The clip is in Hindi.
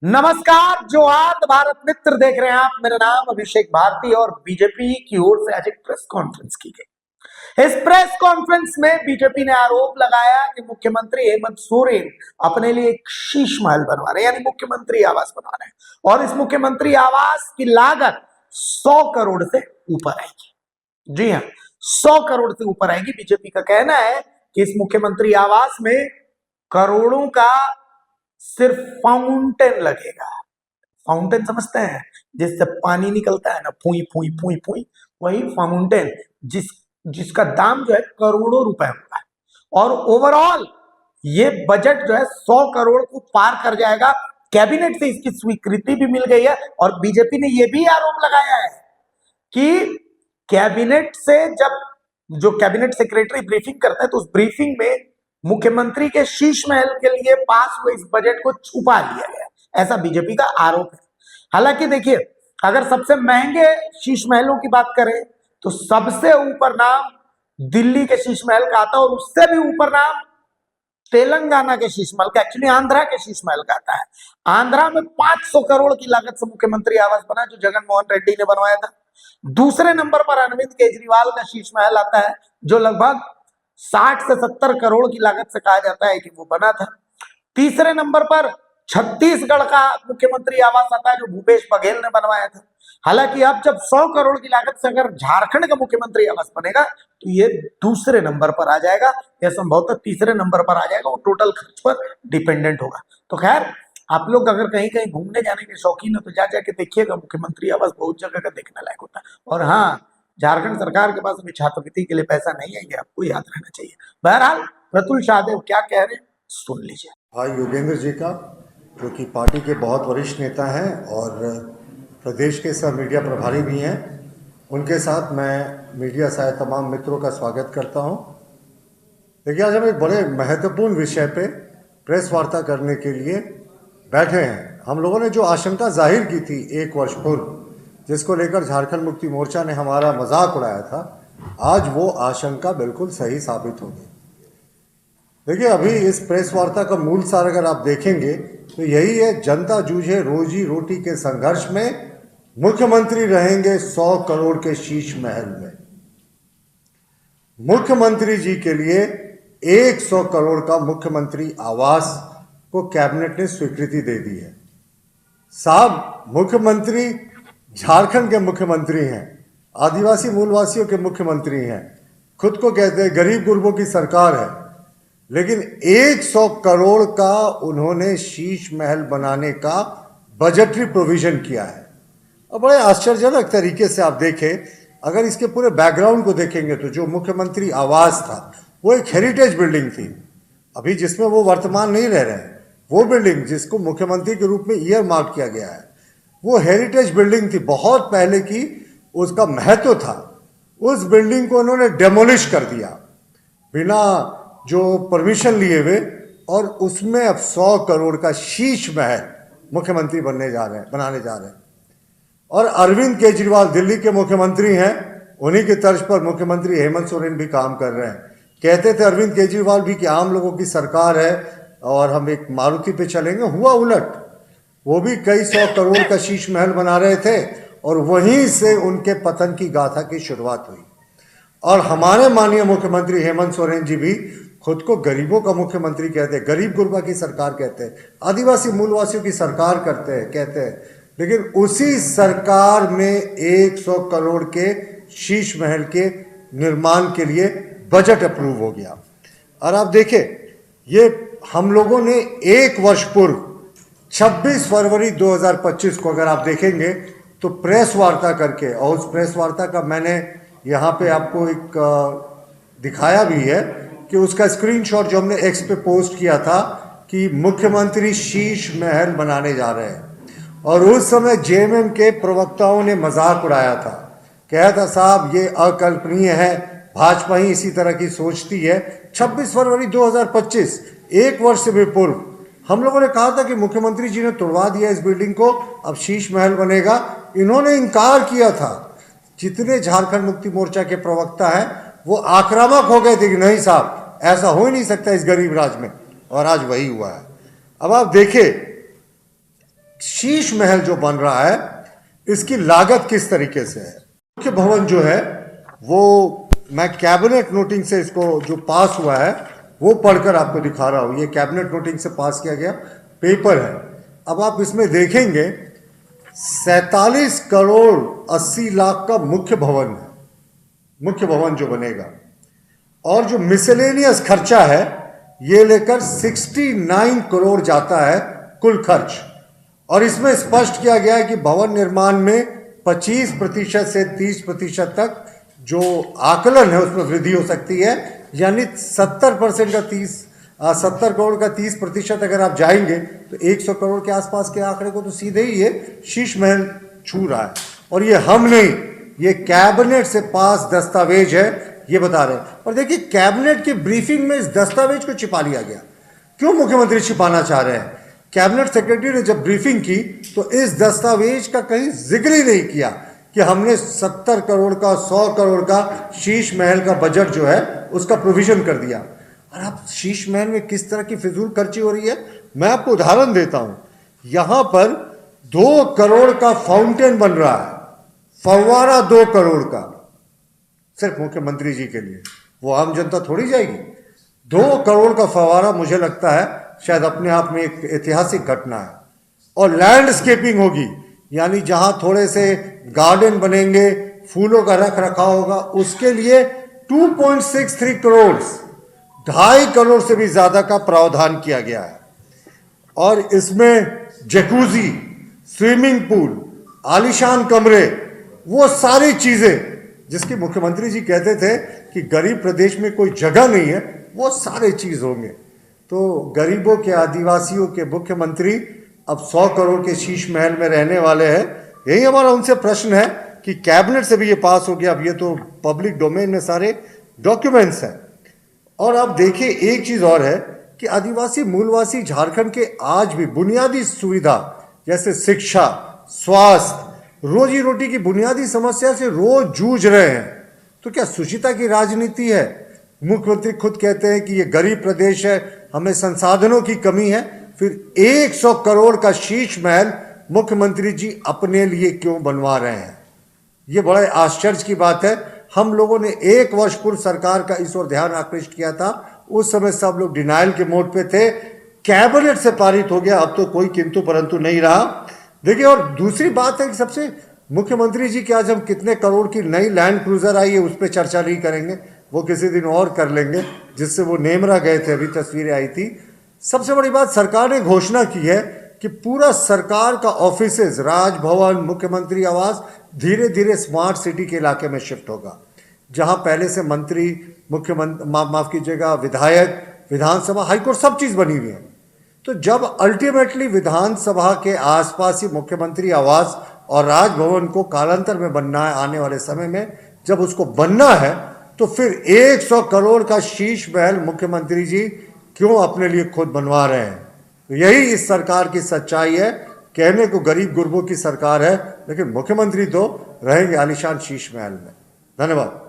नमस्कार, जोहार भारत मित्र देख रहे हैं आप। मेरा नाम अभिषेक भारती और बीजेपी की ओर से आज एक प्रेस कॉन्फ्रेंस की गई। इस प्रेस कॉन्फ्रेंस में बीजेपी ने आरोप लगाया कि मुख्यमंत्री हेमंत सोरेन अपने लिए एक शीश महल बनवा रहे हैं, यानी मुख्यमंत्री आवास बनवा रहे हैं और इस मुख्यमंत्री आवास की लागत 100 करोड़ से ऊपर आएगी। जी हाँ, 100 करोड़ से ऊपर आएगी। बीजेपी का कहना है कि इस मुख्यमंत्री आवास में करोड़ों का सिर्फ फाउंटेन लगेगा। फाउंटेन समझते हैं, जिससे पानी निकलता है ना, फुई फुई फुई फुई, वही फाउंटेन, जिसका दाम जो है करोड़ों रुपए होगा। और ओवरऑल ये बजट जो है 100 करोड़ को पार कर जाएगा। कैबिनेट से इसकी स्वीकृति भी मिल गई है और बीजेपी ने यह भी आरोप लगाया है कि कैबिनेट से जब जो कैबिनेट सेक्रेटरी ब्रीफिंग करता है तो उस ब्रीफिंग में मुख्यमंत्री के शीश महल के लिए पास हुए इस बजट को छुपा लिया गया, ऐसा बीजेपी का आरोप है। हालांकि देखिए, अगर सबसे महंगे शीश महलों की बात करें तो सबसे ऊपर नाम दिल्ली के शीश महल का आता है और उससे भी ऊपर नाम तेलंगाना के शीश महल का, एक्चुअली आंध्रा के शीश महल का आता है। आंध्रा में 500 करोड़ की लागत से मुख्यमंत्री आवास बना, जो जगन मोहन रेड्डी ने बनवाया था। दूसरे नंबर पर अरविंद केजरीवाल का शीश महल आता है, जो लगभग 60 से 70 करोड़ की लागत से कहा जाता है कि वो बना था। तीसरे नंबर पर छत्तीसगढ़ का मुख्यमंत्री आवास आता है, जो भूपेश बघेल ने बनवाया था। हालांकि अब जब 100 करोड़ की लागत से अगर झारखंड का मुख्यमंत्री आवास बनेगा तो ये दूसरे नंबर पर आ जाएगा, या संभवतः तीसरे नंबर पर आ जाएगा। वो टोटल खर्च पर डिपेंडेंट होगा। तो खैर, आप लोग अगर कहीं कहीं घूमने जाने के शौकीन हो तो जा जाके देखिएगा, मुख्यमंत्री आवास बहुत जगह का देखने लायक होता है। और हाँ, झारखंड सरकार के पास अभी छात्रवृत्ति के लिए पैसा नहीं है, ये आपको याद रहना चाहिए। बहरहाल प्रतुल शाहदेव क्या कह रहे हैं सुन लीजिए। भाई योगेंद्र जी का, जो कि पार्टी के बहुत वरिष्ठ नेता हैं और प्रदेश के सब मीडिया प्रभारी भी हैं, उनके साथ मैं मीडिया से आए तमाम मित्रों का स्वागत करता हूं। देखिए, आज हम एक बड़े महत्वपूर्ण विषय पे प्रेस वार्ता करने के लिए बैठे हैं। हम लोगों ने जो आशंका जाहिर की थी 1 वर्ष पूर्व, जिसको लेकर झारखंड मुक्ति मोर्चा ने हमारा मजाक उड़ाया था, आज वो आशंका बिल्कुल सही साबित होगी। देखिए, अभी इस प्रेस वार्ता का मूल सार अगर आप देखेंगे तो यही है, जनता जूझे रोजी रोटी के संघर्ष में, मुख्यमंत्री रहेंगे 100 करोड़ के शीश महल में। मुख्यमंत्री जी के लिए 100 करोड़ का मुख्यमंत्री आवास को कैबिनेट ने स्वीकृति दे दी है। साहब, मुख्यमंत्री झारखंड के मुख्यमंत्री हैं, आदिवासी मूलवासियों के मुख्यमंत्री हैं, खुद को कहते हैं गरीब गुरबों की सरकार है, लेकिन 100 करोड़ का उन्होंने शीश महल बनाने का बजटरी प्रोविजन किया है। और बड़े आश्चर्यजनक तरीके से आप देखें, अगर इसके पूरे बैकग्राउंड को देखेंगे तो जो मुख्यमंत्री आवास था वो एक हेरिटेज बिल्डिंग थी, अभी जिसमें वो वर्तमान नहीं रह रहे हैं। वो बिल्डिंग जिसको मुख्यमंत्री के रूप में ईयर मार्क किया गया है, वो हेरिटेज बिल्डिंग थी, बहुत पहले की, उसका महत्व था। उस बिल्डिंग को उन्होंने डेमोलिश कर दिया बिना जो परमिशन लिए हुए, और उसमें अब 100 करोड़ का शीश महल मुख्यमंत्री बनाने जा रहे हैं। और अरविंद केजरीवाल दिल्ली के मुख्यमंत्री हैं, उन्हीं की तर्ज पर मुख्यमंत्री हेमंत सोरेन भी काम कर रहे हैं। कहते थे अरविंद केजरीवाल भी कि आम लोगों की सरकार है और हम एक मारुति पे चलेंगे, हुआ उलट। वो भी कई 100 करोड़ का शीश महल बना रहे थे और वहीं से उनके पतन की गाथा की शुरुआत हुई। और हमारे माननीय मुख्यमंत्री हेमंत सोरेन जी भी खुद को गरीबों का मुख्यमंत्री कहते हैं, गरीब गुरबा की सरकार कहते हैं, आदिवासी मूलवासियों की सरकार कहते हैं, लेकिन उसी सरकार में 100 करोड़ के शीश महल के निर्माण के लिए बजट अप्रूव हो गया। और आप देखें, ये हम लोगों ने 1 वर्ष पूर्व 26 फरवरी 2025 को अगर आप देखेंगे तो प्रेस वार्ता करके, और उस प्रेस वार्ता का मैंने यहाँ पे आपको एक दिखाया भी है कि उसका स्क्रीनशॉट जो हमने एक्स पे पोस्ट किया था कि मुख्यमंत्री शीश महल बनाने जा रहे हैं। और उस समय जेएमएम के प्रवक्ताओं ने मजाक उड़ाया था, कहा था साहब ये अकल्पनीय है, भाजपा ही इसी तरह की सोचती है। 26 फरवरी 2025, 1 वर्ष से भी पूर्व, हम लोगों ने कहा था कि मुख्यमंत्री जी ने तोड़वा दिया इस बिल्डिंग को, अब शीश महल बनेगा। इन्होंने इनकार किया था। जितने झारखंड मुक्ति मोर्चा के प्रवक्ता हैं वो आक्रामक हो गए थे कि नहीं साहब, ऐसा हो ही नहीं सकता इस गरीब राज्य में, और आज वही हुआ है। अब आप देखें, शीश महल जो बन रहा है इसकी लागत किस तरीके से है। मुख्य भवन जो है वो मैं कैबिनेट नोटिंग से इसको जो पास हुआ है वो पढ़कर आपको दिखा रहा हूं। ये कैबिनेट नोटिंग से पास किया गया पेपर है। अब आप इसमें देखेंगे 47 करोड़ 80 लाख का मुख्य भवन है, मुख्य भवन जो बनेगा, और जो मिसलेनियस खर्चा है ये लेकर 69 करोड़ जाता है कुल खर्च। और इसमें स्पष्ट किया गया है कि भवन निर्माण में 25% से 30% तक जो आकलन है उसमें वृद्धि हो सकती है, यानी 70% का 70 करोड़ का 30% अगर आप जाएंगे तो 100 करोड़ के आसपास के आंकड़े को तो सीधे ही ये शीश महल छू रहा है। और ये हम नहीं, ये कैबिनेट से पास दस्तावेज है, ये बता रहे हैं। और देखिए कैबिनेट की ब्रीफिंग में इस दस्तावेज को छिपा लिया गया। क्यों मुख्यमंत्री छिपाना चाह रहे हैं? कैबिनेट सेक्रेटरी ने जब ब्रीफिंग की तो इस दस्तावेज का कहीं जिक्र ही नहीं किया कि हमने 70 करोड़ का 100 करोड़ का शीश महल का बजट जो है उसका प्रोविजन कर दिया। और अब शीश महल में किस तरह की फिजूल खर्ची हो रही है मैं आपको उदाहरण देता हूं। यहां पर 2 करोड़ का फाउंटेन बन रहा है, फव्वारा 2 करोड़ का, सिर्फ मुख्यमंत्री जी के लिए। वो आम जनता थोड़ी जाएगी। 2 करोड़ का फव्वारा मुझे लगता है शायद अपने आप में एक ऐतिहासिक घटना है। और लैंडस्केपिंग होगी, यानी जहां थोड़े से गार्डन बनेंगे, फूलों का रख रखाव होगा, उसके लिए 2.63 करोड़, 2.5 करोड़ से भी ज्यादा का प्रावधान किया गया है। और इसमें जकूजी, स्विमिंग पूल, आलीशान कमरे, वो सारी चीजें जिसकी मुख्यमंत्री जी कहते थे कि गरीब प्रदेश में कोई जगह नहीं है, वो सारे चीज होंगे। तो गरीबों के, आदिवासियों के मुख्यमंत्री अब 100 करोड़ के शीश महल में रहने वाले हैं। यही हमारा उनसे प्रश्न है कि कैबिनेट से भी ये पास हो गया, अब ये तो पब्लिक डोमेन में सारे डॉक्यूमेंट्स हैं। और अब देखिए एक चीज और है कि आदिवासी मूलवासी झारखंड के आज भी बुनियादी सुविधा जैसे शिक्षा, स्वास्थ्य, रोजी रोटी की बुनियादी समस्या से रोज जूझ रहे हैं। तो क्या सुचिता की राजनीति है? मुख्यमंत्री खुद कहते हैं कि ये गरीब प्रदेश है, हमें संसाधनों की कमी है, फिर 100 करोड़ का शीश महल मुख्यमंत्री जी अपने लिए क्यों बनवा रहे हैं? ये बड़े आश्चर्य की बात है। हम लोगों ने 1 वर्ष पूर्व सरकार का इस ओर ध्यान आकृष्ट किया था, उस समय सब लोग डिनाइल के मोड पे थे, कैबिनेट से पारित हो गया, अब तो कोई किंतु परंतु नहीं रहा। देखिए, और दूसरी बात है कि सबसे मुख्यमंत्री जी की आज हम कितने करोड़ की नई लैंड क्रूजर आई है उस पर चर्चा नहीं करेंगे, वो किसी दिन और कर लेंगे, जिससे वो नेमरा गए थे, अभी तस्वीरें आई थी। सबसे बड़ी बात, सरकार ने घोषणा की है कि पूरा सरकार का ऑफिसेज, राजभवन, मुख्यमंत्री आवास धीरे धीरे स्मार्ट सिटी के इलाके में शिफ्ट होगा, जहां पहले से मंत्री, मुख्यमंत्री, माफ कीजिएगा, विधायक, विधानसभा, हाईकोर्ट, सब चीज बनी हुई है। तो जब अल्टीमेटली विधानसभा के आसपास ही मुख्यमंत्री आवास और राजभवन को कालांतर में बनना है, आने वाले समय में जब उसको बनना है, तो फिर 100 करोड़ का शीश महल मुख्यमंत्री जी क्यों अपने लिए खुद बनवा रहे हैं? तो यही इस सरकार की सच्चाई है। कहने को गरीब गुरबों की सरकार है, लेकिन मुख्यमंत्री तो रहेंगे आलीशान शीश महल में। धन्यवाद।